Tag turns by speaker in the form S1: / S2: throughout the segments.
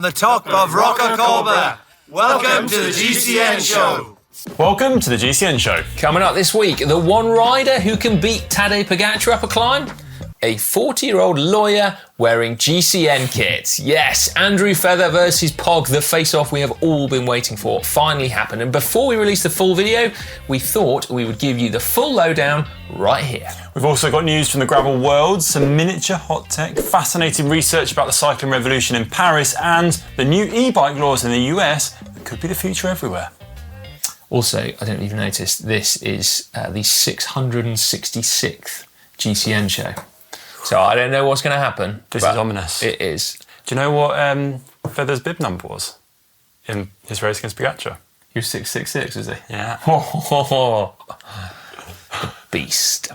S1: The top of Rocacorba. Welcome to the GCN show.
S2: Welcome to the GCN show.
S3: Coming up this week, the one rider who can beat Tadej Pogačar up a climb, a 40-year-old lawyer wearing GCN kit. Yes, Andrew Feather versus Pog, the face-off we have all been waiting for, finally happened. And before we release the full video, we thought we would give you the full lowdown right here.
S2: We've also got news from the gravel world, some miniature hot tech, fascinating research about the cycling revolution in Paris, and the new e-bike laws in the US that could be the future everywhere.
S3: Also, I don't even notice, this is the 666th GCN show. So I don't know what's going to happen.
S2: This is ominous.
S3: It is.
S2: Do you know what Feather's bib number was in his race against Pogačar?
S3: He was 666, was he?
S2: Yeah.
S3: The beast.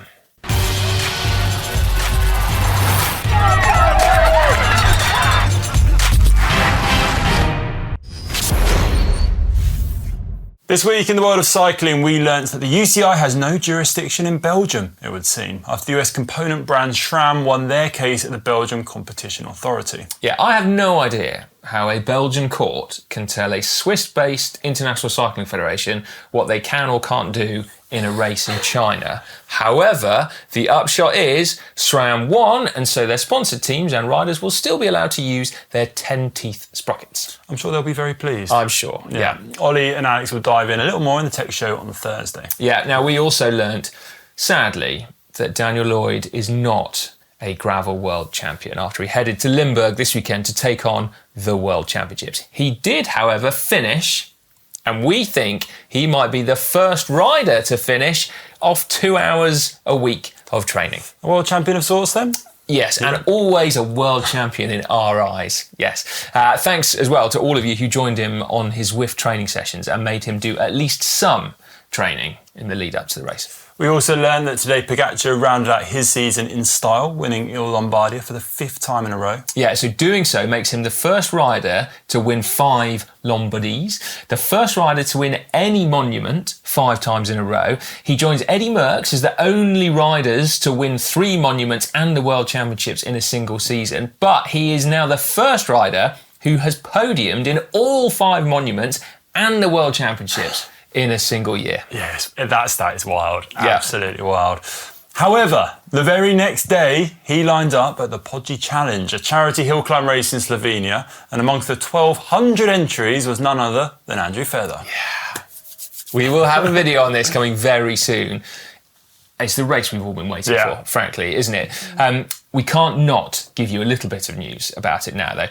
S2: This week in the world of cycling, we learnt that the UCI has no jurisdiction in Belgium, it would seem, after the US component brand SRAM won their case at the Belgian Competition Authority.
S3: Yeah, I have no idea how a Belgian court can tell a Swiss-based International Cycling Federation what they can or can't do in a race in China. However, the upshot is SRAM won, and so their sponsored teams and riders will still be allowed to use their 10-teeth sprockets.
S2: I'm sure they'll be very pleased.
S3: I'm sure, yeah.
S2: Ollie and Alex will dive in a little more in the tech show on Thursday.
S3: Yeah, now we also learnt, sadly, that Daniel Lloyd is not a gravel world champion after he headed to Limburg this weekend to take on the World Championships. He did, however, finish, and we think he might be the first rider to finish off 2 hours a week of training.
S2: A world champion of sorts then?
S3: Yes, and always a world champion in our eyes, yes. Thanks as well to all of you who joined him on his Zwift training sessions and made him do at least some training in the lead up to the race.
S2: We also learned that Tadej Pogačar rounded out his season in style, winning Il Lombardia for the 5th time in a row. Yeah,
S3: so doing so makes him the first rider to win 5 Lombardies, the first rider to win any monument 5 times in a row. He joins Eddie Merckx as the only riders to win 3 monuments and the World Championships in a single season, but he is now the first rider who has podiumed in all 5 monuments and the World Championships in a single year.
S2: Yes, that stat is wild. Yeah. Absolutely wild. However, the very next day, he lined up at the Pogi Challenge, a charity hill climb race in Slovenia, and amongst the 1,200 entries was none other than Andrew Feather.
S3: Yeah. We will have a video on this coming very soon. It's the race we've all been waiting for, frankly, isn't it? We can't not give you a little bit of news about it now, though.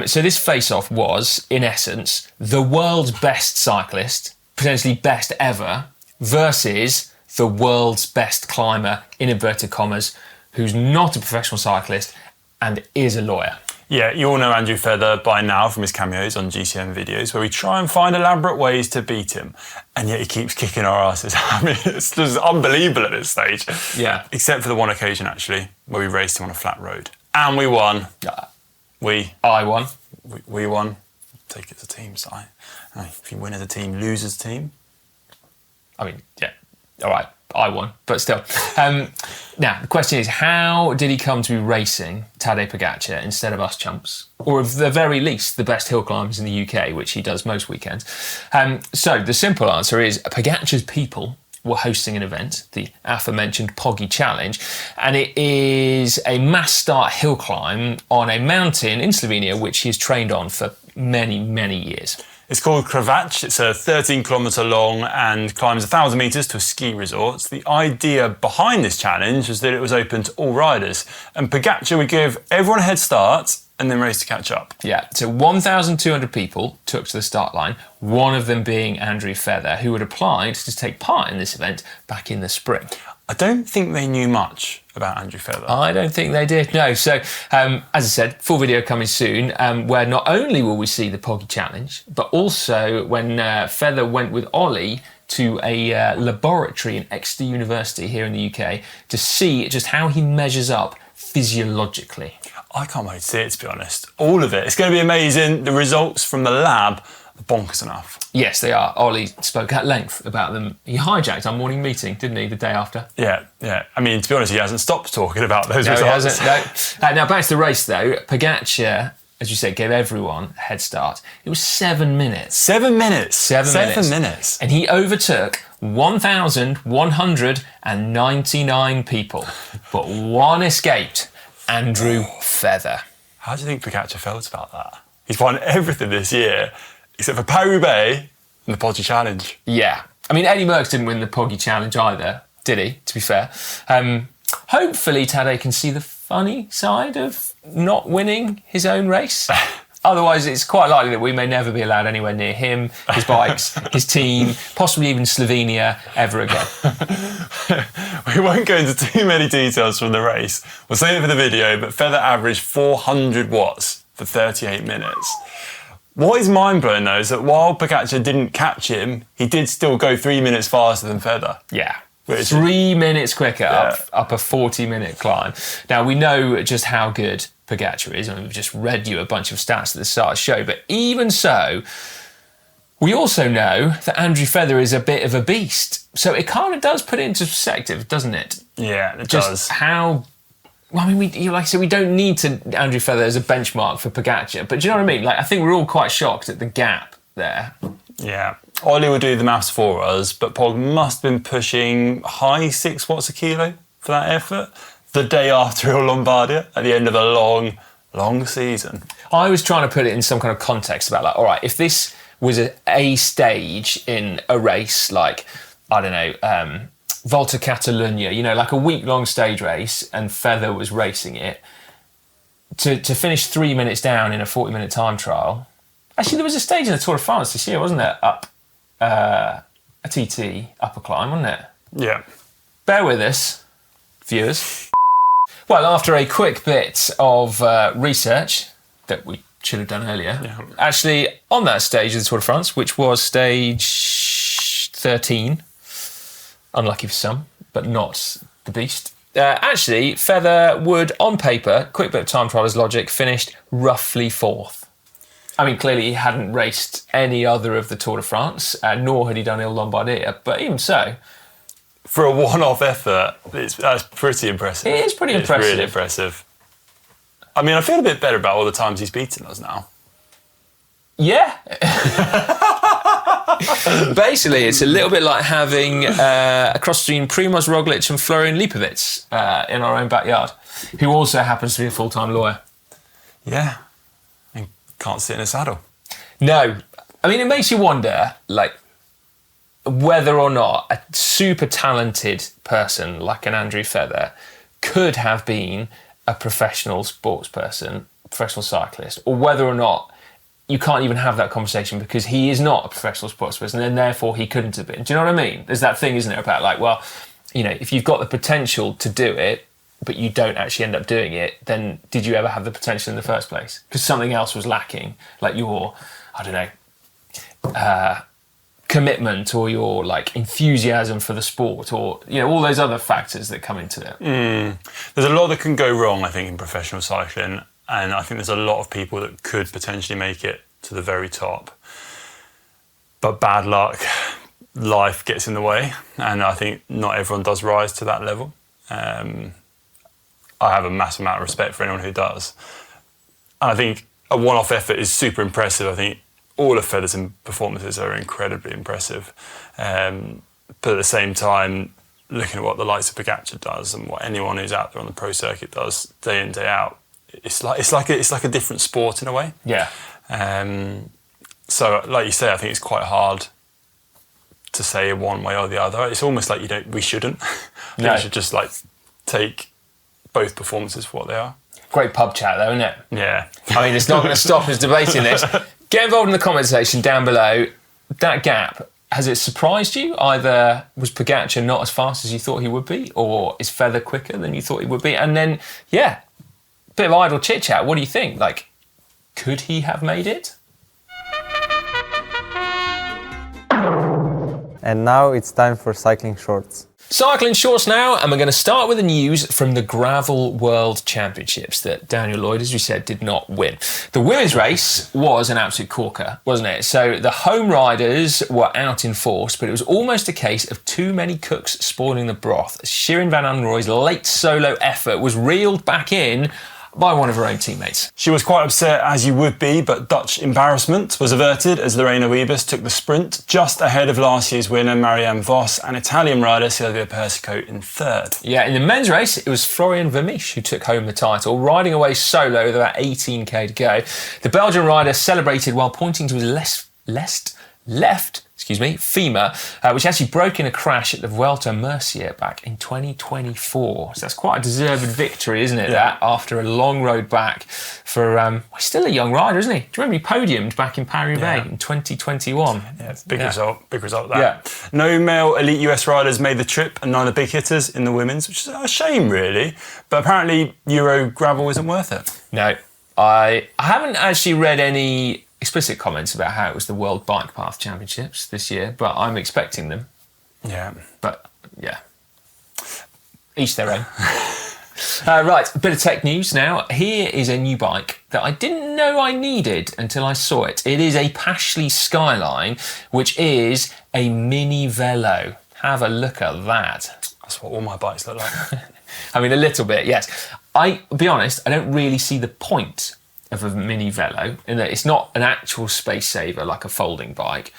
S3: So this face-off was, in essence, the world's best cyclist, potentially best ever, versus the world's best climber, in inverted commas, who's not a professional cyclist and is a lawyer.
S2: Yeah, you all know Andrew Feather by now from his cameos on GCN videos, where we try and find elaborate ways to beat him, and yet he keeps kicking our asses. I mean, it's just unbelievable at this stage.
S3: Yeah.
S2: Except for the one occasion, actually, where we raced him on a flat road. And we won.
S3: I won.
S2: We won. Take it as a team, Si. If you win as a team, lose as a team.
S3: I mean, yeah, all right, I won, but still. Now, the question is, how did he come to be racing Tadej Pogačar instead of us chumps? Or at the very least, the best hill climbers in the UK, which he does most weekends. So the simple answer is Pogačar's people were hosting an event, the aforementioned Pogi Challenge, and it is a mass start hill climb on a mountain in Slovenia, which he has trained on for many, many years.
S2: It's called Kravac. It's a 13-kilometre long and climbs 1,000 metres to a ski resort. The idea behind this challenge was that it was open to all riders, and Pogačar would give everyone a head start and then race to catch up.
S3: Yeah, so 1,200 people took to the start line, one of them being Andrew Feather, who had applied to take part in this event back in the spring.
S2: I don't think they knew much about Andrew Feather.
S3: I don't think they did, no. So, as I said, full video coming soon, where not only will we see the Pogi Challenge, but also when Feather went with Ollie to a laboratory in Exeter University here in the UK to see just how he measures up physiologically.
S2: I can't wait to see it, to be honest. All of it. It's going to be amazing. The results from the lab are bonkers enough.
S3: Yes, they are. Ollie spoke at length about them. He hijacked our morning meeting, didn't he, the day after?
S2: Yeah. I mean, to be honest, he hasn't stopped talking about those results.
S3: No, he hasn't. No. Now, back to the race, though. Pogačar as you said, gave everyone a head start. It was 7 minutes.
S2: 7 minutes.
S3: 7 minutes. And he overtook 1,199 people, but one escaped, Andrew Feather.
S2: How do you think Pogačar felt about that? He's won everything this year, except for Paris-Roubaix and the Pogi Challenge.
S3: Yeah. I mean, Eddie Merckx didn't win the Pogi Challenge either, did he, to be fair? Hopefully Tadej can see the funny side of not winning his own race. Otherwise, it's quite likely that we may never be allowed anywhere near him, his bikes, his team, possibly even Slovenia ever again.
S2: We won't go into too many details from the race. We'll save it for the video, but Feather averaged 400 watts for 38 minutes. What is mind-blowing, though, is that while Pogačar didn't catch him, he did still go 3 minutes faster than Feather.
S3: Yeah. 3 minutes quicker up a 40-minute climb. Now, we know just how good Pogačar is, and we've just read you a bunch of stats at the start of the show, but even so, we also know that Andrew Feather is a bit of a beast. So it kind of does put it into perspective, doesn't it?
S2: Yeah, it
S3: just
S2: does.
S3: How... Well, I mean, like I said, we don't need Andrew Feather as a benchmark for Pogačar, but do you know what I mean? Like, I think we're all quite shocked at the gap there.
S2: Yeah. Ollie will do the maths for us, but Pog must have been pushing high 6 watts a kilo for that effort the day after Il Lombardia at the end of a long, long season.
S3: I was trying to put it in some kind of context about, like, all right, if this was a stage in a race, like, I don't know, Volta Catalunya, you know, like a week-long stage race, and Feather was racing it, to finish 3 minutes down in a 40-minute time trial. Actually, there was a stage in the Tour de France this year, wasn't there? Up a TT upper climb, wasn't it?
S2: Yeah.
S3: Bear with us, viewers. Well, after a quick bit of research that we should have done earlier, actually on that stage of the Tour de France, which was stage 13, unlucky for some, but not the beast. Actually, Feather would, on paper, quick bit of time trialers logic, finished roughly 4th. I mean, clearly he hadn't raced any other of the Tour de France, nor had he done Il Lombardia, but even so...
S2: For a one-off effort, that's pretty impressive.
S3: It is pretty impressive.
S2: It's really impressive. I mean, I feel a bit better about all the times he's beaten us now.
S3: Yeah. Basically, it's a little bit like having a cross between Primož Roglič and Florian Lipovic in our own backyard, who also happens to be a full-time lawyer.
S2: Yeah. And can't sit in a saddle.
S3: No. I mean, it makes you wonder, like, whether or not a super talented person like an Andrew Feather could have been a professional sports person, professional cyclist, or whether or not you can't even have that conversation because he is not a professional sports person and therefore he couldn't have been. Do you know what I mean? There's that thing, isn't there, about like, well, you know, if you've got the potential to do it, but you don't actually end up doing it, then did you ever have the potential in the first place? Because something else was lacking, like your, I don't know, commitment or your like enthusiasm for the sport, or you know, all those other factors that come into it.
S2: There's a lot that can go wrong, I think, in professional cycling, and I think there's a lot of people that could potentially make it to the very top, but bad luck, life gets in the way, and I think not everyone does rise to that level. I have a massive amount of respect for anyone who does, and I think a one-off effort is super impressive. I think all of Feather's performances are incredibly impressive. But at the same time, looking at what the likes of Pogačar does and what anyone who's out there on the pro circuit does day in, day out, it's like a different sport in a way.
S3: Yeah.
S2: So, like you say, I think it's quite hard to say one way or the other. It's almost like we shouldn't.
S3: No.
S2: We should just like take both performances for what they are.
S3: Great pub chat though, isn't it?
S2: Yeah.
S3: I mean, it's not going to stop us debating this. Get involved in the comment section down below. That gap, has it surprised you? Either was Pogačar not as fast as you thought he would be, or is Feather quicker than you thought he would be? And then, yeah, bit of idle chit-chat. What do you think? Like, could he have made it?
S4: And now it's time for cycling shorts.
S3: Cycling shorts now, and we're going to start with the news from the Gravel World Championships that Daniel Lloyd, as we said, did not win. The women's race was an absolute corker, wasn't it? So the home riders were out in force, but it was almost a case of too many cooks spoiling the broth. Shirin van Anrooij's late solo effort was reeled back in by one of her own teammates.
S2: She was quite upset, as you would be, but Dutch embarrassment was averted as Lorena Wiebes took the sprint just ahead of last year's winner Marianne Vos and Italian rider Silvia Persico in third.
S3: Yeah, in the men's race, it was Florian Vermeersch who took home the title, riding away solo with about 18k to go. The Belgian rider celebrated while pointing to his left femur, which actually broke in a crash at the Vuelta a Murcia back in 2024. So that's quite a deserved victory, isn't it?
S2: Yeah.
S3: That after a long road back for he's still a young rider, isn't he? Do you remember he podiumed back in Paris-Roubaix in 2021?
S2: Yeah, big result that. Yeah. No male elite US riders made the trip and neither big hitters in the women's, which is a shame really. But apparently Euro gravel isn't worth it.
S3: No, I haven't actually read any explicit comments about how it was the World Bike Path Championships this year, but I'm expecting them.
S2: Yeah.
S3: But, yeah. Each their own. Right, a bit of tech news now. Here is a new bike that I didn't know I needed until I saw it. It is a Pashley Skyline, which is a mini velo. Have a look at that.
S2: That's what all my bikes look like.
S3: I mean, a little bit, yes. I'll be honest, I don't really see the point of a mini velo in that it's not an actual space saver like a folding bike,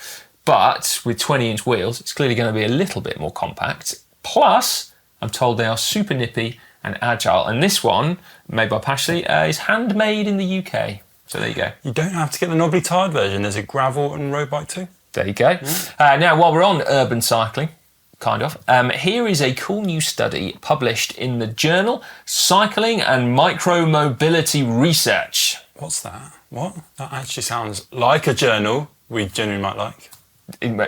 S3: but with 20-inch wheels, it's clearly going to be a little bit more compact. Plus, I'm told they are super nippy and agile. And this one, made by Pashley, is handmade in the UK. So there you go.
S2: You don't have to get the knobbly tired version. There's a gravel and road bike too.
S3: There you go. Now, while we're on urban cycling, kind of, here is a cool new study published in the journal Cycling and Micromobility Research.
S2: What's that? What? That actually sounds like a journal we genuinely might like.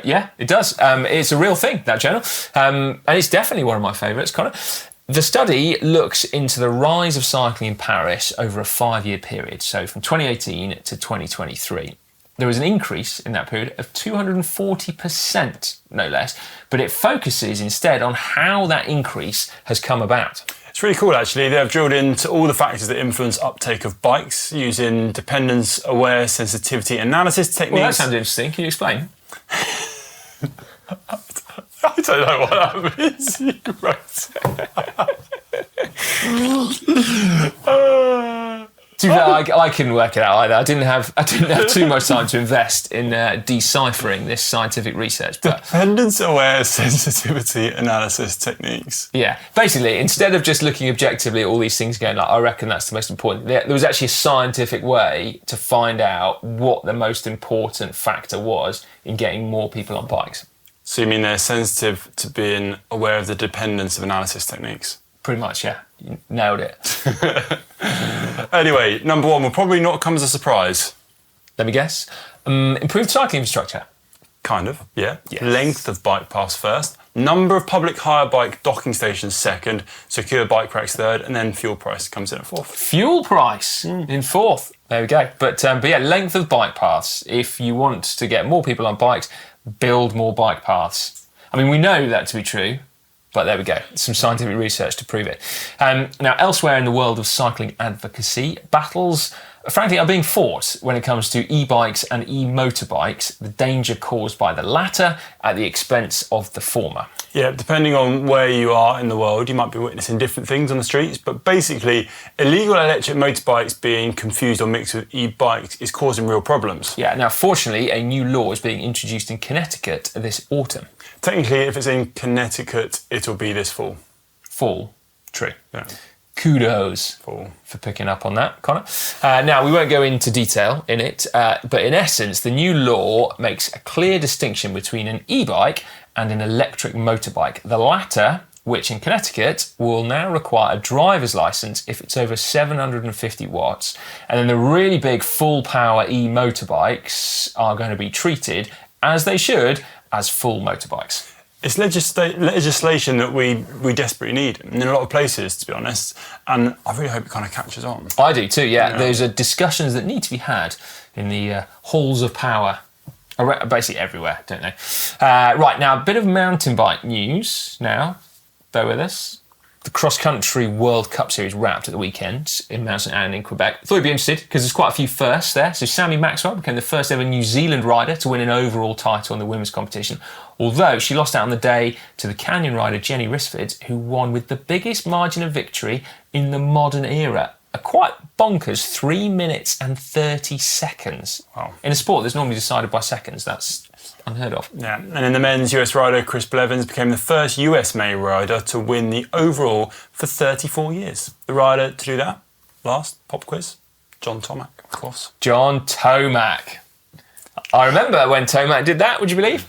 S3: Yeah, it does. It's a real thing, that journal. And it's definitely one of my favourites, Connor. The study looks into the rise of cycling in Paris over a 5-year period, so from 2018 to 2023. There was an increase in that period of 240%, no less, but it focuses instead on how that increase has come about.
S2: It's really cool, actually. They've drilled into all the factors that influence uptake of bikes using dependence-aware sensitivity analysis techniques.
S3: Well, that sounds interesting. Can you explain?
S2: I don't know what that means. You wrote it.
S3: To be fair, I couldn't work it out either. I didn't have too much time to invest in deciphering this scientific research. But
S2: dependence-aware sensitivity analysis techniques.
S3: Yeah, basically, instead of just looking objectively at all these things, going like, I reckon that's the most important. There was actually a scientific way to find out what the most important factor was in getting more people on bikes.
S2: So you mean they're sensitive to being aware of the dependence of analysis techniques?
S3: Pretty much, yeah. You nailed it.
S2: Anyway, number one will probably not come as a surprise.
S3: Let me guess. Improved cycling infrastructure.
S2: Kind of, yeah.
S3: Yes.
S2: Length of bike paths first. Number of public hire bike docking stations second. Secure bike racks third. And then fuel price comes in at fourth.
S3: Fuel price in fourth. There we go. But yeah, length of bike paths. If you want to get more people on bikes, build more bike paths. I mean, we know that to be true. But there we go, some scientific research to prove it. Now, elsewhere in the world of cycling advocacy, battles, frankly, are being fought when it comes to e-bikes and e-motorbikes, the danger caused by the latter at the expense of the former.
S2: Yeah, depending on where you are in the world, you might be witnessing different things on the streets, but basically, illegal electric motorbikes being confused or mixed with e-bikes is causing real problems.
S3: Yeah, now, fortunately, a new law is being introduced in Connecticut this autumn.
S2: Technically, if it's in Connecticut, it'll be this fall.
S3: Fall. True.
S2: Yeah.
S3: Kudos
S2: Fall.
S3: for picking up on that, Connor. Now, we won't go into detail in it, but in essence, the new law makes a clear distinction between an e-bike and an electric motorbike. The latter, which in Connecticut will now require a driver's license if it's over 750 watts. And then the really big full-power e-motorbikes are going to be treated, as they should, as full motorbikes.
S2: It's legislation that we desperately need in a lot of places, to be honest, and I really hope it kind of catches on.
S3: I do too, yeah. Those are discussions that need to be had in the halls of power, basically everywhere, don't they? Right, now a bit of mountain bike news now. Bear with us. The cross-country World Cup Series wrapped at the weekend in Mountain and in Quebec. I thought you'd be interested because there's quite a few firsts there. So Sammy Maxwell became the first ever New Zealand rider to win an overall title in the women's competition, although she lost out on the day to the Canyon rider Jenny Risford, who won with the biggest margin of victory in the modern era. a quite bonkers 3 minutes and 30 seconds.
S2: Wow.
S3: In a sport that's normally decided by seconds, that's unheard of.
S2: Yeah, and in the men's, US rider Chris Blevins became the first US male rider to win the overall for 34 years. The rider to do that, last pop quiz, John Tomac, of course.
S3: John Tomac. I remember when Tomac did that, would you believe?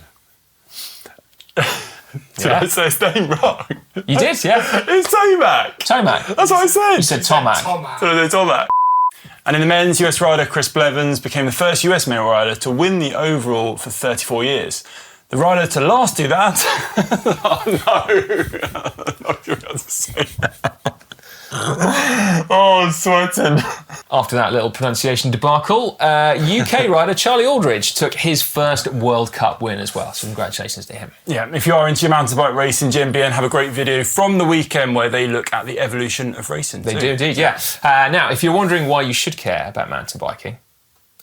S2: Did I say his name wrong?
S3: You did, yeah.
S2: It's Tomac.
S3: Tomac.
S2: That's what I said.
S3: You said Tomac.
S2: Tomac. And in the men's, US rider Chris Blevins became the first US male rider to win the overall for 34 years. The rider to last do that... oh, no. I'm not going to be able to say that. Oh, I'm sweating.
S3: After that little pronunciation debacle, UK rider Charlie Aldridge took his first World Cup win as well. So congratulations to him.
S2: Yeah, if you are into your mountain bike racing, GMBN have a great video from the weekend where they look at the evolution of racing.
S3: They do indeed, yeah. Now, if you're wondering why you should care about mountain biking,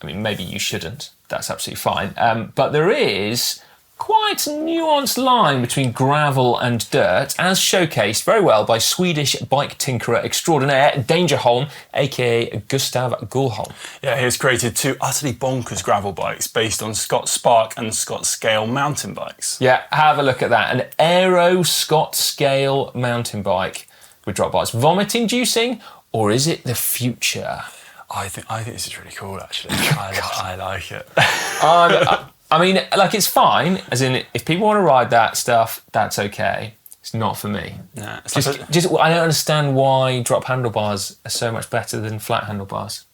S3: I mean, maybe you shouldn't. That's absolutely fine. But there is quite a nuanced line between gravel and dirt, as showcased very well by Swedish bike tinkerer extraordinaire Dangerholm, aka Gustav Gullholm.
S2: Yeah, he has created two utterly bonkers gravel bikes based on Scott Spark and Scott Scale mountain bikes.
S3: Yeah, have a look at that. An Aero Scott Scale mountain bike with drop bars. Vomit-inducing, or is it the future?
S2: I think this is really cool, actually. I like it.
S3: I mean, like, it's fine, as in, if people want to ride that stuff, that's okay. It's not for me.
S2: Nah,
S3: I don't understand why drop handlebars are so much better than flat handlebars.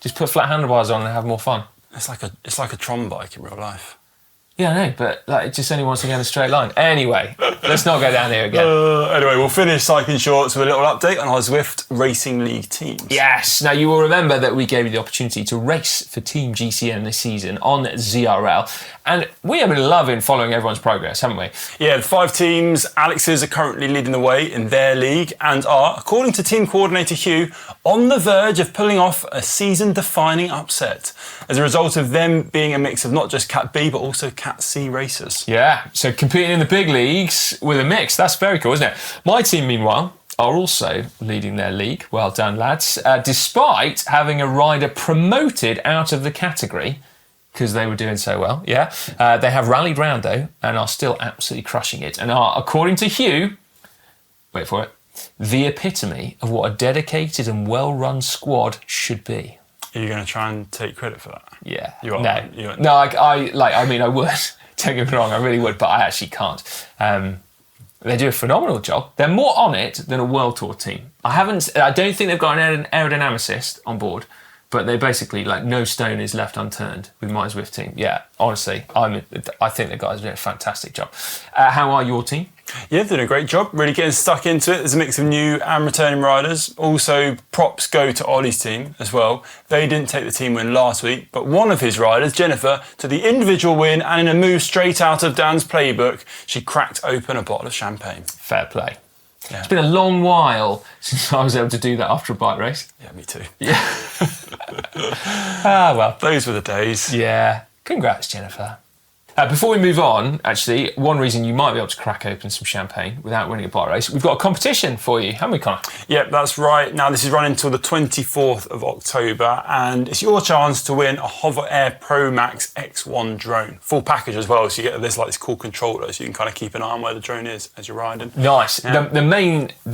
S3: Just put flat handlebars on and have more fun.
S2: It's like a Tron bike in real life.
S3: Yeah, I know, but like, it just only wants to go in a straight line. Anyway, let's not go down here again.
S2: Anyway, we'll finish Cycling Shorts with a little update on our Zwift Racing League teams.
S3: Yes, now you will remember that we gave you the opportunity to race for Team GCN this season on ZRL, and we have been loving following everyone's progress, haven't we?
S2: Yeah, the 5 teams, Alex's are currently leading the way in their league and are, according to team coordinator Hugh, on the verge of pulling off a season-defining upset as a result of them being a mix of not just Cat B but also Cat C racers.
S3: Yeah, so competing in the big leagues with a mix, that's very cool, isn't it? My team, meanwhile, are also leading their league. Well done, lads. Despite having a rider promoted out of the category because they were doing so well, yeah. They have rallied round, though, and are still absolutely crushing it and are, according to Hugh, wait for it, the epitome of what a dedicated and well-run squad should be.
S2: Are you going to try and take credit for that?
S3: Yeah.
S2: You are.
S3: No.
S2: You are.
S3: No, I mean, I would. Don't get me wrong, I really would, but I actually can't. They do a phenomenal job. They're more on it than a World Tour team. I don't think they've got an aerodynamicist on board, but they basically, like, no stone is left unturned with my Zwift team. Yeah, honestly, I think the guys are doing a fantastic job. How are your team?
S2: Yeah, they're doing a great job, really getting stuck into it. There's a mix of new and returning riders. Also, props go to Ollie's team as well. They didn't take the team win last week, but one of his riders, Jennifer, took the individual win, and in a move straight out of Dan's playbook, she cracked open a bottle of champagne.
S3: Fair play.
S2: Yeah.
S3: It's been a long while since I was able to do that after a bike race.
S2: Yeah, me too.
S3: Yeah. Well.
S2: Those were the days.
S3: Yeah. Congrats, Jennifer. Before we move on, actually, one reason you might be able to crack open some champagne without winning a bike race, we've got a competition for you, haven't we, Connor?
S2: Yep, that's right. Now, this is running until the 24th of October, and it's your chance to win a Hover Air Pro Max X1 drone. Full package as well, so you get this cool controller, so you can kind of keep an eye on where the drone is as you're riding.
S3: Nice.
S2: Yeah.
S3: The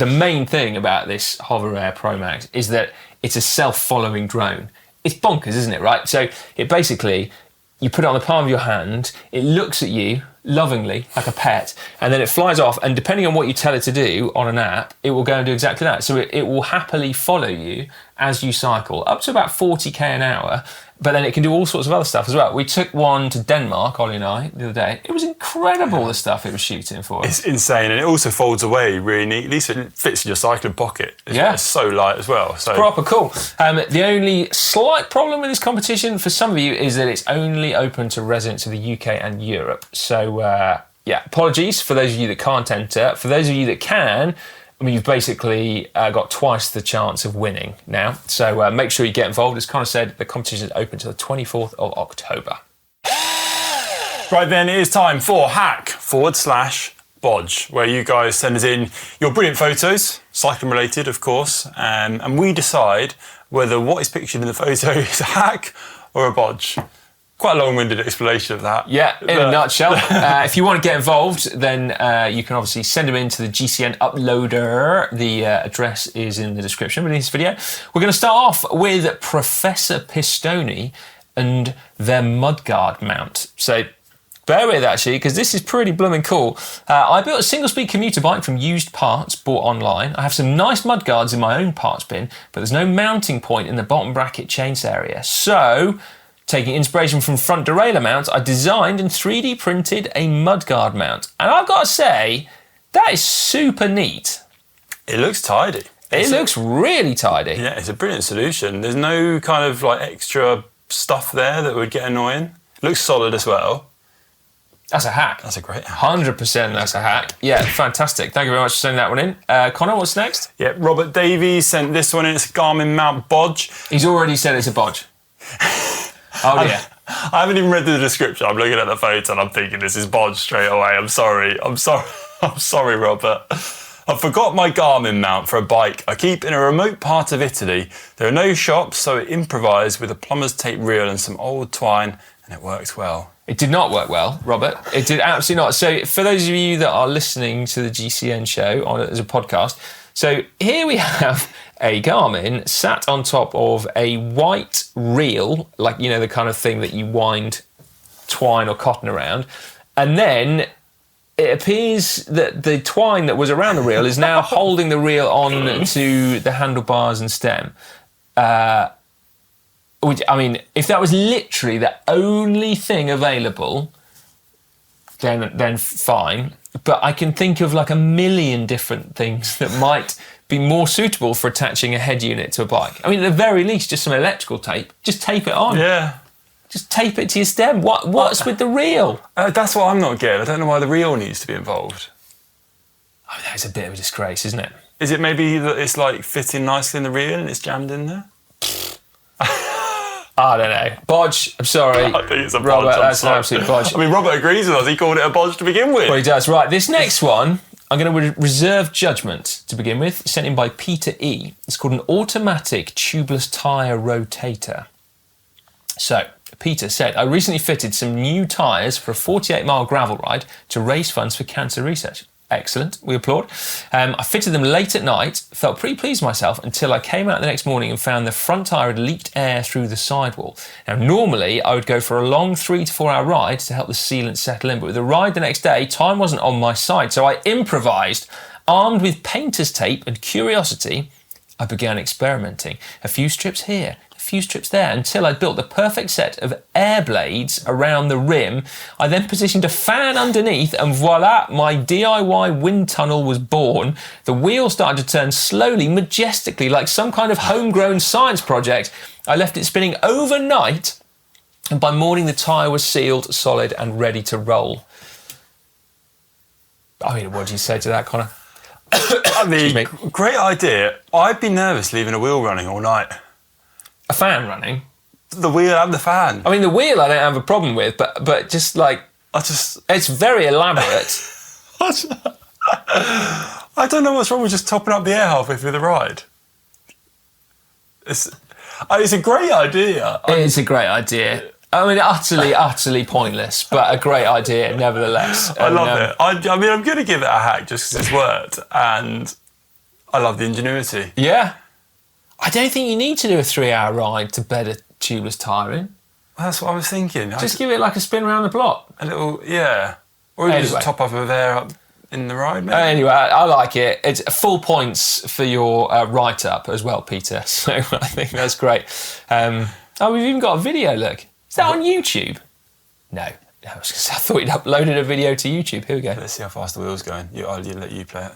S3: main thing about this Hover Air Pro Max is that it's a self-following drone. It's bonkers, isn't it, right? So it basically, you put it on the palm of your hand, it looks at you lovingly like a pet, and then it flies off, and depending on what you tell it to do on an app, it will go and do exactly that. So it will happily follow you as you cycle, up to about 40k an hour, but then it can do all sorts of other stuff as well. We took one to Denmark, Ollie and I, the other day. It was incredible, the stuff it was shooting for us.
S2: It's insane, and it also folds away really neatly, so it fits in your cycling pocket. It's so light as well. So.
S3: Proper cool. The only slight problem with this competition for some of you is that it's only open to residents of the UK and Europe. So, apologies for those of you that can't enter. For those of you that can, I mean, you've basically got twice the chance of winning now. So make sure you get involved. As Connor said, the competition is open to the 24th of October.
S2: Right then, it is time for hack/ Bodge, where you guys send us in your brilliant photos, cycling related, of course, and we decide whether what is pictured in the photo is a hack or a bodge. Quite a long-winded explanation of that.
S3: Yeah, in a nutshell. If you want to get involved, then you can obviously send them into the GCN uploader. The address is in the description beneath this video. We're going to start off with Professor Pistoni and their mudguard mount. So bear with, actually, because this is pretty blooming cool. I built a single-speed commuter bike from used parts bought online. I have some nice mudguards in my own parts bin, but there's no mounting point in the bottom bracket chains area. So, taking inspiration from front derailleur mounts, I designed and 3D printed a mudguard mount. And I've got to say, that is super neat.
S2: It looks tidy.
S3: It looks really tidy.
S2: Yeah, it's a brilliant solution. There's no kind of like extra stuff there that would get annoying. Looks solid as well.
S3: That's a hack.
S2: That's a great hack.
S3: 100% that's a hack. Yeah, fantastic. Thank you very much for sending that one in. Connor, what's next?
S2: Yeah, Robert Davies sent this one in. It's a Garmin mount Bodge.
S3: He's already said it's a bodge. Oh dear.
S2: I haven't even read the description. I'm looking at the photo and I'm thinking this is Bodge straight away. I'm sorry, Robert. I forgot my Garmin mount for a bike I keep in a remote part of Italy. There are no shops, so I improvised with a plumber's tape reel and some old twine, and it works well.
S3: It did not work well, Robert. It did absolutely not. So for those of you that are listening to the GCN show as a podcast, so here we have a Garmin sat on top of a white reel, like, you know, the kind of thing that you wind twine or cotton around. And then it appears that the twine that was around the reel is now holding the reel on to the handlebars and stem. Which, I mean, if that was literally the only thing available, then fine. But I can think of like a million different things that might be more suitable for attaching a head unit to a bike. I mean, at the very least, just some electrical tape. Just tape it on.
S2: Yeah.
S3: Just tape it to your stem. What's with the reel?
S2: That's what I'm not getting. I don't know why the reel needs to be involved.
S3: Oh, that's a bit of a disgrace, isn't it?
S2: Is it maybe that it's like fitting nicely in the reel and it's jammed in there?
S3: I don't know. Bodge, I'm sorry.
S2: I think it's a
S3: Robert,
S2: bodge.
S3: that's an absolute bodge.
S2: I mean, Robert agrees with us. He called it a bodge to begin with.
S3: Well, he does. Right, this next one, I'm going to reserve judgment to begin with. Sent in by Peter E. It's called an automatic tubeless tyre rotator. So, Peter said, I recently fitted some new tyres for a 48-mile gravel ride to raise funds for cancer research. Excellent, we applaud. I fitted them late at night, felt pretty pleased with myself until I came out the next morning and found the front tyre had leaked air through the sidewall. Now, normally I would go for a long 3 to 4 hour ride to help the sealant settle in, but with the ride the next day, time wasn't on my side, so I improvised. Armed with painter's tape and curiosity, I began experimenting. A few strips here, few strips there, until I built the perfect set of air blades around the rim. I then positioned a fan underneath and voila, my DIY wind tunnel was born. The wheel started to turn slowly, majestically, like some kind of homegrown science project. I left it spinning overnight, and by morning the tyre was sealed, solid and ready to roll. I mean, what do you say to that, Connor?
S2: I mean, great idea. I'd be nervous leaving a wheel running all night.
S3: A fan running?
S2: The wheel and the fan.
S3: I mean, the wheel I don't have a problem with, but just like... It's very elaborate.
S2: I don't know what's wrong with just topping up the air halfway through the ride. It's a great idea.
S3: It is a great idea. I mean, utterly pointless, but a great idea nevertheless.
S2: I love it. I mean, I'm going to give it a hack just because it's worked, and I love the ingenuity.
S3: Yeah. I don't think you need to do a 3 hour ride to bed a tubeless tyre in.
S2: That's what I was thinking.
S3: Just give it like a spin around the block.
S2: A little, yeah. Or you just top up of air up in the ride, maybe.
S3: Anyway, I like it. It's full points for your write-up as well, Peter. So I think that's great. We've even got a video, look. Is that on YouTube? No. I thought you'd uploaded a video to YouTube. Here we go.
S2: Let's see how fast the wheel's going. I'll let you play it.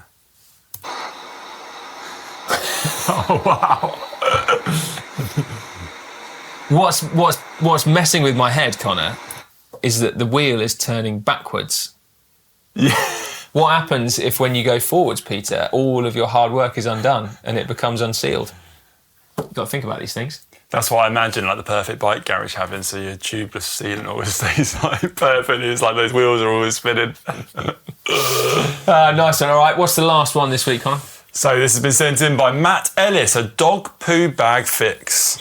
S3: Oh, wow. What's messing with my head, Connor, is that the wheel is turning backwards.
S2: Yeah.
S3: What happens if when you go forwards, Peter, all of your hard work is undone and it becomes unsealed? You've got to think about these things.
S2: That's what I imagine, like the perfect bike garage having, so your tubeless sealant always stays like perfect. It's like those wheels are always spinning.
S3: Nice one. All right, what's the last one this week, Connor?
S2: So this has been sent in by Matt Ellis, a dog poo bag fix.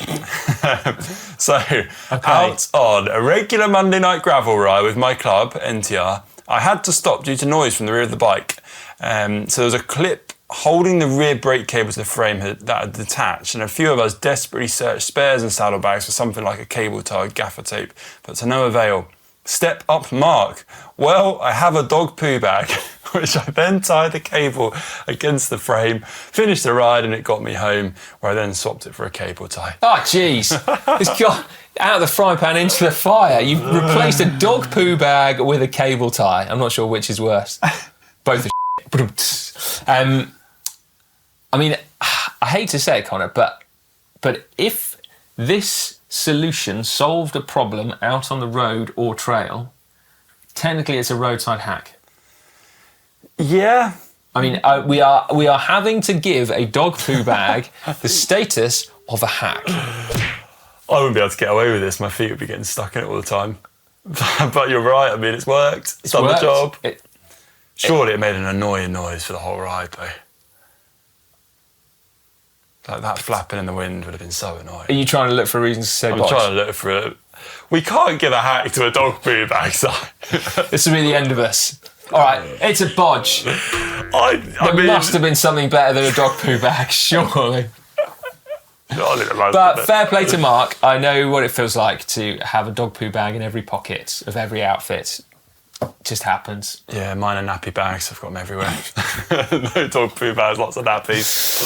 S2: Out on a regular Monday night gravel ride with my club, NTR, I had to stop due to noise from the rear of the bike. So there was a clip holding the rear brake cable to the frame that had detached, and a few of us desperately searched spares and saddlebags for something like a cable tie, gaffer tape, but to no avail. Step up mark. Well, I have a dog poo bag, which I then tied the cable against the frame, finished the ride, and it got me home, where I then swapped it for a cable tie.
S3: Oh, jeez. It's got out of the frying pan into the fire. You've replaced a dog poo bag with a cable tie. I'm not sure which is worse. Both are I mean, I hate to say it, Connor, but if this solution solved a problem out on the road or trail, technically it's a roadside hack.
S2: Yeah.
S3: I mean, we are having to give a dog poo bag the status of a hack.
S2: I wouldn't be able to get away with this. My feet would be getting stuck in it all the time. But you're right. I mean, it's worked. It's done the job. Surely it made an annoying noise for the whole ride, though. Like that flapping in the wind would have been so annoying.
S3: Are you trying to look for reasons to say
S2: I'm
S3: Bodge?
S2: trying to look for it. We can't give a hack to a dog poo bag, Si.
S3: This will be the end of us. All right, it's a Bodge.
S2: I mean,
S3: must have been something better than a dog poo bag, surely. But fair play to Mark. I know what it feels like to have a dog poo bag in every pocket of every outfit. It just happens.
S2: Yeah, mine are nappy bags. I've got them everywhere. No dog poo bags, lots of nappies.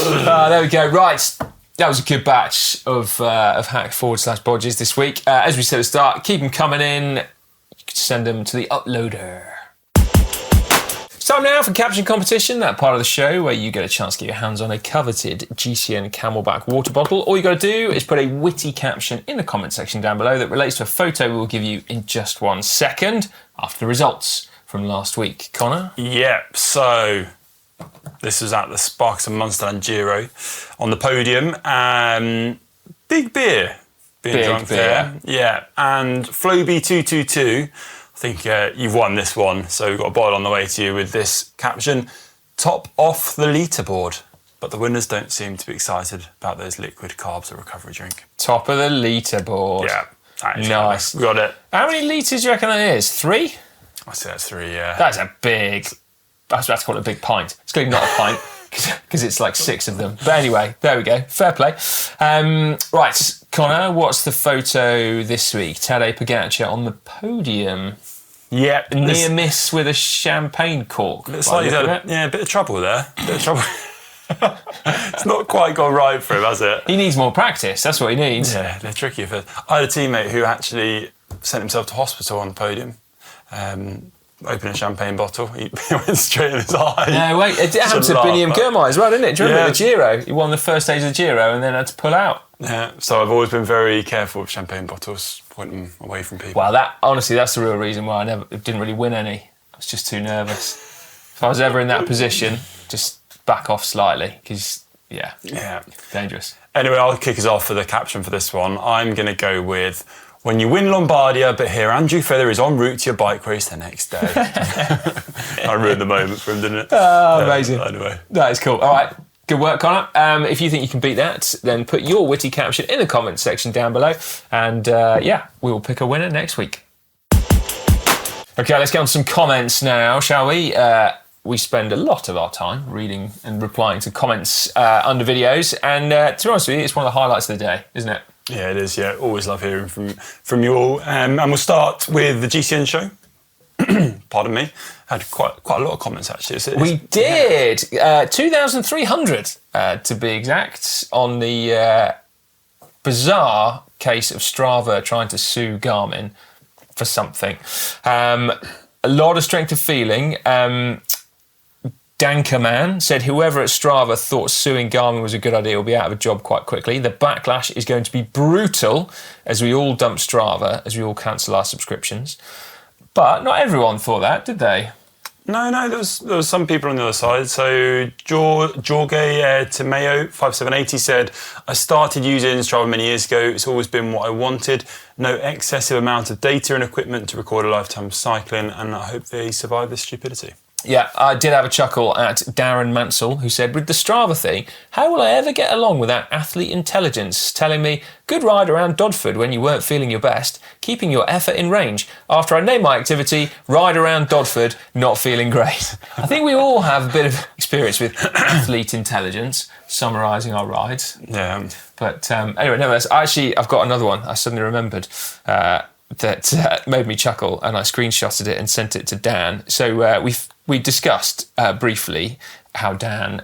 S3: There we go. Right. That was a good batch of hack /bodges this week. As we said at the start, keep them coming in. You can send them to the uploader. It's time now for Caption Competition, that part of the show where you get a chance to get your hands on a coveted GCN Camelback water bottle. All you got to do is put a witty caption in the comment section down below that relates to a photo we'll give you in just 1 second after the results from last week. Connor?
S2: Yep, so this was at the Sparks and Munsterland Giro on the podium. Big beer being drunk there. Yeah, and Floby222. I think you've won this one, so we've got a bottle on the way to you with this caption, top off the leaderboard. But the winners don't seem to be excited about those liquid carbs or recovery drink.
S3: Top of the leaderboard.
S2: Yeah.
S3: Nice.
S2: We got it.
S3: How many litres do you reckon that is? 3?
S2: I say that's 3, yeah.
S3: That's a big... I was about to call it a big pint. It's clearly not a pint because it's like 6 of them. But anyway, there we go. Fair play. Right, Connor, what's the photo this week? Tadej Pogačar on the podium.
S2: Yep.
S3: Near miss with a champagne cork.
S2: It's like a bit of trouble there. It's not quite gone right for him, has it?
S3: He needs more practice. That's what he needs.
S2: Yeah, they're tricky. I had a teammate who actually sent himself to hospital on the podium. Opened a champagne bottle. He went straight in his eye.
S3: No, wait. It happened to Biniam Girmay as well, didn't it? Do you remember the Giro? He won the first stage of the Giro and then had to pull out.
S2: Yeah, so I've always been very careful with champagne bottles, point them away from people.
S3: Well, that's the real reason why I didn't really win any. I was just too nervous. If I was ever in that position, just back off slightly, because, yeah, dangerous.
S2: Anyway, I'll kick us off for the caption for this one. I'm going to go with, when you win Lombardia, but hear Andrew Feather is en route to your bike race the next day. I ruined the moment for him, didn't it?
S3: Oh, amazing.
S2: Anyway.
S3: That is cool. All right. Good work, Connor. If you think you can beat that, then put your witty caption in the comments section down below. And we will pick a winner next week. Okay, let's get on to some comments now, shall we? We spend a lot of our time reading and replying to comments under videos. And to be honest with you, it's one of the highlights of the day, isn't it?
S2: Yeah, it is. Yeah, always love hearing from you all. And we'll start with the GCN show. Pardon me. Had quite a lot of comments actually.
S3: We did 2,300 to be exact on the bizarre case of Strava trying to sue Garmin for something. A lot of strength of feeling. Dankerman said whoever at Strava thought suing Garmin was a good idea will be out of a job quite quickly. The backlash is going to be brutal as we all dump Strava, as we all cancel our subscriptions. But not everyone thought that, did they?
S2: No, there was some people on the other side. So Jorge Timeo 5780 said, I started using Strava many years ago. It's always been what I wanted. No excessive amount of data and equipment to record a lifetime of cycling, and I hope they survive this stupidity.
S3: Yeah, I did have a chuckle at Darren Mansell, who said, with the Strava thing, how will I ever get along without athlete intelligence telling me, good ride around Dodford when you weren't feeling your best, keeping your effort in range. After I name my activity, ride around Dodford, not feeling great. I think we all have a bit of experience with athlete intelligence, summarising our rides.
S2: Yeah.
S3: But anyway, nevertheless, I've got another one I suddenly remembered. That made me chuckle, and I screenshotted it and sent it to Dan. So we discussed briefly how Dan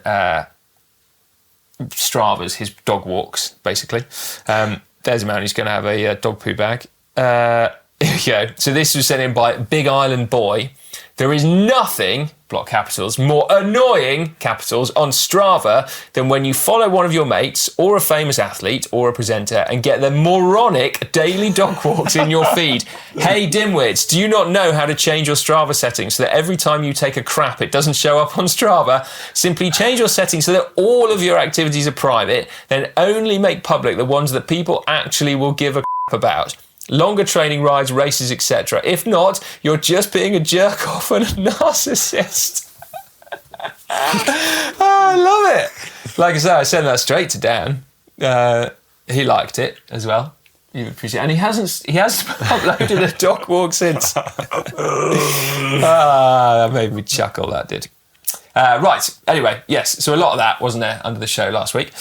S3: Strava's his dog walks, basically. There's a man who's going to have a dog poo bag. Here we go. So this was sent in by Big Island Boy. There is nothing, block capitals, more annoying, capitals, on Strava than when you follow one of your mates or a famous athlete or a presenter and get their moronic daily dog walks in your feed. Hey, dimwits, do you not know how to change your Strava settings so that every time you take a crap, it doesn't show up on Strava? Simply change your settings so that all of your activities are private, then only make public the ones that people actually will give a crap about. Longer training rides, races, etc. If not, you're just being a jerk off and a narcissist. Oh, I love it. Like I said, I sent that straight to Dan. He liked it as well. You appreciate it. And he hasn't uploaded a dog walk since. That made me chuckle, that did. Right, anyway, yes, so a lot of that wasn't there under the show last week.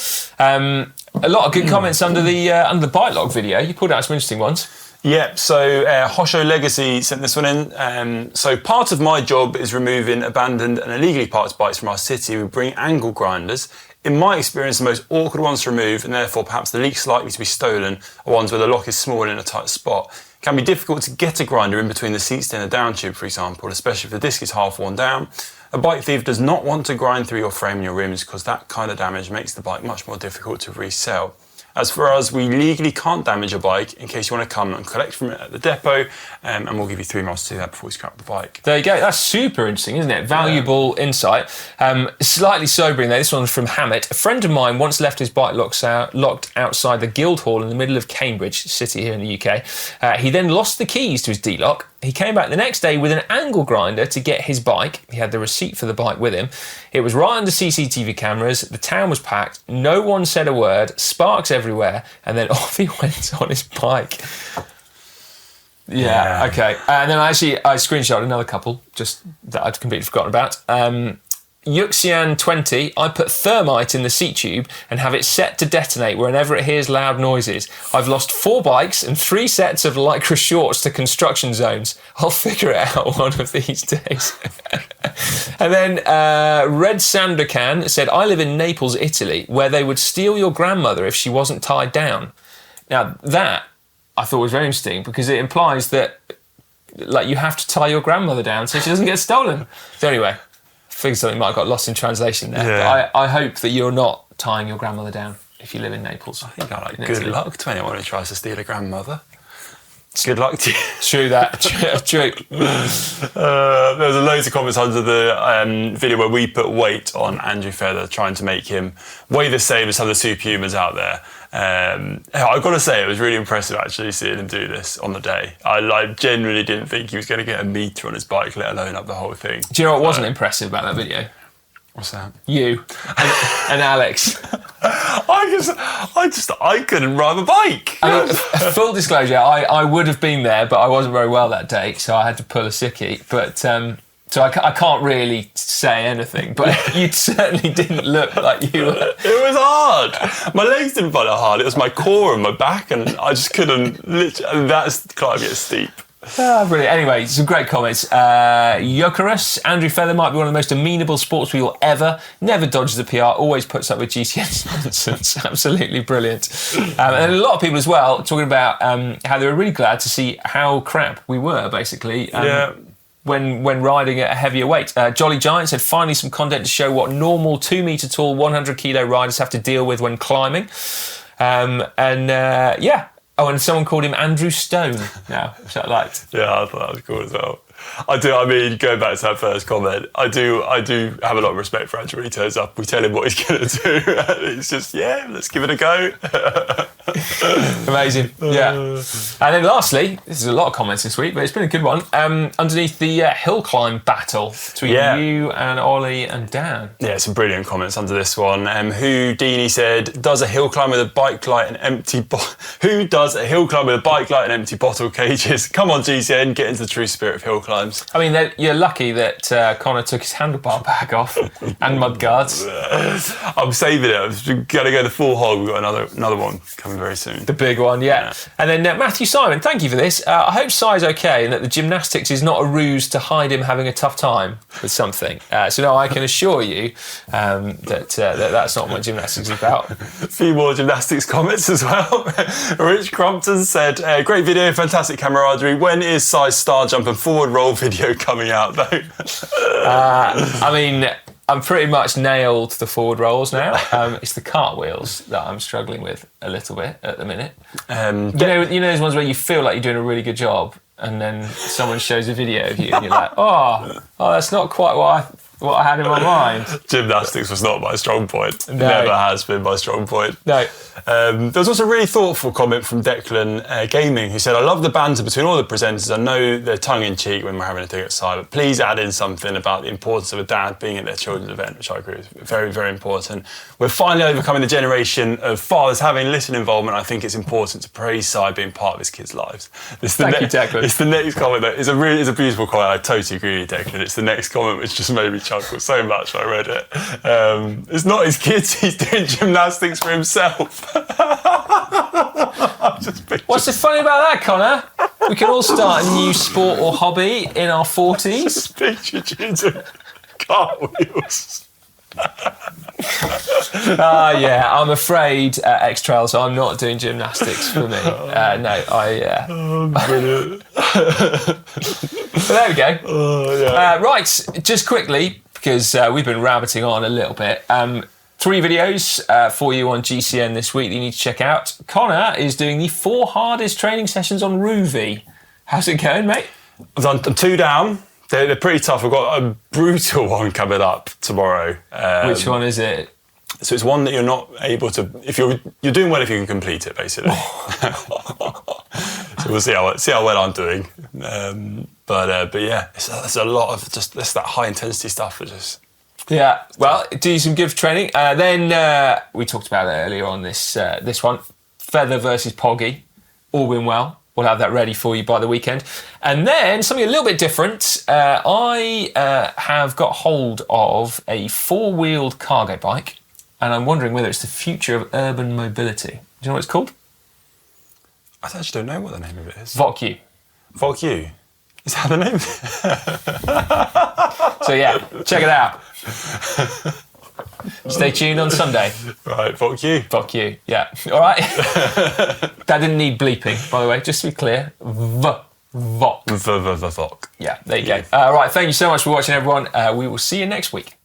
S3: A lot of good comments under the bike log video. You pulled out some interesting ones.
S2: Yeah, so Hosho Legacy sent this one in. So part of my job is removing abandoned and illegally parked bikes from our city. We bring angle grinders. In my experience, the most awkward ones to remove, and therefore perhaps the least likely to be stolen, are ones where the lock is small and in a tight spot. It can be difficult to get a grinder in between the seats and a down tube, for example, especially if the disc is half worn down. A bike thief does not want to grind through your frame and your rims because that kind of damage makes the bike much more difficult to resell. As for us, we legally can't damage a bike in case you want to come and collect from it at the depot, and we'll give you 3 months to do that before we scrap the bike.
S3: There you go. That's super interesting, isn't it? Valuable insight. Slightly sobering there. This one's from Hammett. A friend of mine once left his bike locked outside the Guildhall in the middle of Cambridge, city here in the UK. He then lost the keys to his D-lock. He came back the next day with an angle grinder to get his bike. He had the receipt for the bike with him. It was right under CCTV cameras. The town was packed. No one said a word. Sparks everywhere. And then off he went on his bike. Yeah. Okay. And then I screenshot another couple, just that I'd completely forgotten about. Yuxian 20, I put thermite in the seat tube and have it set to detonate whenever it hears loud noises. I've lost 4 bikes and 3 sets of lycra shorts to construction zones. I'll figure it out one of these days. And then Red Sandokan said, I live in Naples, Italy, where they would steal your grandmother if she wasn't tied down. Now that I thought was very interesting because it implies that you have to tie your grandmother down so she doesn't get stolen. So anyway, I think something might have got lost in translation there. Yeah. But I hope that you're not tying your grandmother down if you live in Naples.
S2: I think good luck to anyone who tries to steal a grandmother. Good luck to you.
S3: True that. True.
S2: There was loads of comments under the video where we put weight on Andrew Feather, trying to make him weigh the same as some of the superhumans out there. I've got to say, it was really impressive actually seeing him do this on the day. I genuinely didn't think he was going to get a metre on his bike, let alone up the whole thing.
S3: Do you know what wasn't impressive about that video?
S2: What's that?
S3: You and Alex.
S2: I couldn't ride a bike.
S3: I mean, full disclosure, I would have been there, but I wasn't very well that day, so I had to pull a sickie. But so I can't really say anything. But you certainly didn't look like you were.
S2: It was hard. My legs didn't find it hard. It was my core and my back, and I just couldn't. Literally, that's climbing it steep.
S3: Brilliant. Anyway, some great comments. Yokarus, Andrew Feather might be one of the most amenable sports people ever. Never dodges the PR, always puts up with GCN nonsense. Absolutely brilliant. And a lot of people as well talking about how they were really glad to see how crap we were, basically. When riding at a heavier weight. Jolly Giant said, finally some content to show what normal 2 metre tall, 100 kilo riders have to deal with when climbing. Oh, and someone called him Andrew Stone now, which I liked.
S2: Yeah, I thought that was cool as well. I mean, going back to that first comment, I do have a lot of respect for Andrew when he turns up. We tell him what he's going to do. And it's just, yeah, let's give it a go.
S3: Amazing. Yeah. And then lastly, this is a lot of comments this week, but it's been a good one. Underneath the hill climb battle between you and Ollie and Dan.
S2: Yeah, some brilliant comments under this one. Houdini said, "Does a hill climb with a bike light and empty Who does a hill climb with a bike light and empty bottle cages? Come on, GCN, get into the true spirit of hill climbs."
S3: I mean, you're lucky that Connor took his handlebar bag off and mud guards.
S2: I'm saving it. I'm going to go the full hog. We've got another one coming very soon.
S3: The big one, yeah. And then Matthew Simon, thank you for this. I hope Si's okay and that the gymnastics is not a ruse to hide him having a tough time with something. So no, I can assure you that that's not what gymnastics is about.
S2: A few more gymnastics comments as well. Rich Crompton said, "Great video, fantastic camaraderie. When is Si's star jump and forward roll video coming out though?"
S3: I mean, I'm pretty much nailed the forward rolls now. It's the cartwheels that I'm struggling with a little bit at the minute. You know those ones where you feel like you're doing a really good job, and then someone shows a video of you, and you're like, oh, that's not quite what I had in my mind.
S2: Gymnastics was not my strong point.
S3: No.
S2: Never has been my strong point.
S3: No.
S2: There was also a really thoughtful comment from Declan Gaming, who said, "I love the banter between all the presenters. I know they're tongue-in-cheek when we're having a thing at Sci, but please add in something about the importance of a dad being at their children's event," which I agree is very, very important. We're finally overcoming the generation of fathers having little involvement. I think it's important to praise Sci being part of his kids' lives.
S3: Thank you, Declan.
S2: It's the next comment. It's a beautiful comment. I totally agree with you, Declan. It's the next comment which just made me chuckle so much when I read it. It's not his kids, he's doing gymnastics for himself.
S3: What's so funny about that, Connor? We can all start a new sport or hobby in our 40s.
S2: Just picture you doing cartwheels.
S3: Yeah, I'm afraid X-Trail, so I'm not doing gymnastics for me.
S2: Brilliant.
S3: But there we go.
S2: Oh, yeah.
S3: Right, just quickly, because we've been rabbiting on a little bit. 3 videos for you on GCN this week that you need to check out. Connor is doing the 4 hardest training sessions on Rouvy. How's it going, mate?
S2: I'm 2 down. They're pretty tough. I've got a brutal one coming up tomorrow.
S3: Which one is it?
S2: So it's one that you're not able to. If you're doing well if you can complete it, basically. So we'll see how well I'm doing. But yeah, it's a lot of just that high intensity stuff.
S3: Yeah, well, do some good training. Then we talked about it earlier on this one. Feather versus Pogi. All been well. We'll have that ready for you by the weekend. And then something a little bit different. I have got hold of a 4-wheeled cargo bike, and I'm wondering whether it's the future of urban mobility. Do you know what it's called?
S2: I actually don't know what the name of it is.
S3: VOQ.
S2: VOQ. Is that the name?
S3: So yeah, check it out. Stay tuned on Sunday.
S2: Right, VOQ.
S3: VOQ, yeah. All right. That didn't need bleeping, by the way, just to be clear. VOQ.
S2: VOQ.
S3: Yeah, there you go. Right, thank you so much for watching, everyone. We will see you next week.